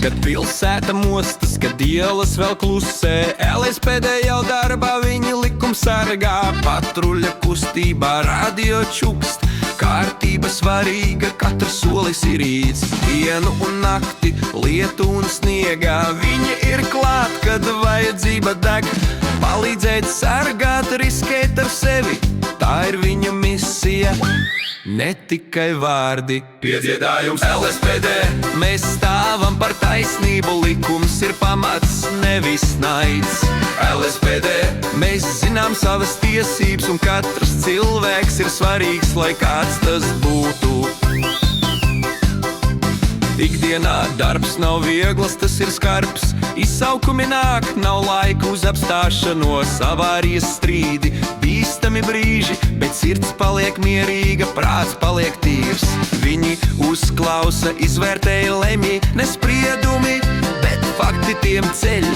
kad pilsēta mostas, kad ielas vēl klusē. LSPD jau darbā, viņi likums sargā, patruļa kustībā, radio čukst. Kārtība svarīga, katrs solis ir rīts, dienu un nakti, lietu un sniegā. Viņi ir klāt, kad vajadzība deg, palīdzēt, sargāt, riskēt ar sevi. Tā ir viņa misija, ne tikai vārdi. Piedziedājums LSPD. Mēs stāvam par taisnību, likums ir pamats, nevis naids. LSPD. Mēs zinām savas tiesības, un katrs cilvēks ir svarīgs, lai kāds tas būtu. Ikdienā darbs nav viegls, tas ir skarbs. Izsaukumi nāk, nav laika uz apstāšanos, avārijas strīdi, bīstami brīži, bet sirds paliek mierīga, prāts paliek tīrs. Viņi uzklausa, izvērtēja, lemj, ne spriedumi, bet fakti tiem ceļ.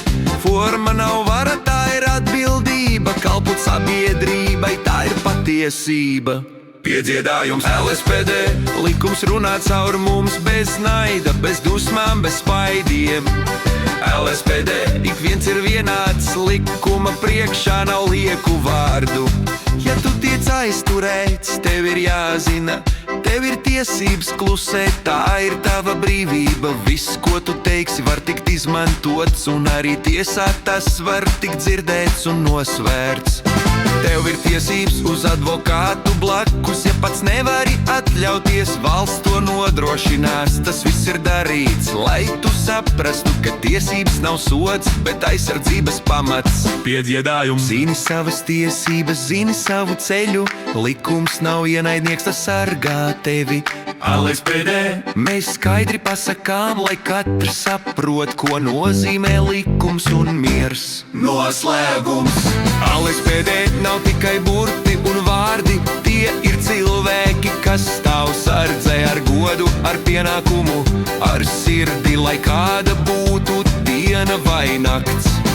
Forma nav vara, tā ir atbildība, kalpot sabiedrībai, tā ir patiesība. Piedziedājums LSPD. Likums runā caur mums bez naida, bez dusmām, bez spaidiem. LSPD. Ik viens ir vienāds, likuma priekšā nav lieku vārdu. Ja tu tiec aizturēts, tev ir jāzina, tev ir tiesības klusēt, tā ir tava brīvība. Viss, ko tu teiksi, var tikt izmantots, un arī tiesā tas var tikt dzirdēts un nosvērts. Tev ir tiesības uz advokātu blakus, ja pats nevari atļauties, valsts to nodrošinās. Tas viss ir darīts, lai tu saprastu, ka tiesības nav sods, bet aizsardzības pamats. Piedziedājums. Zini savas tiesības, zini savu ceļu, likums nav ienaidnieks, tas sargā tevi. LSPD. Mēs skaidri pasakām, lai katrs saprot, ko nozīmē likums un miers. Noslēgums. LSPD nav tikai burti un vārdi, tie ir cilvēki, kas stāv sardzē ar godu, ar pienākumu, ar sirdi, lai kāda būtu diena vai nakts.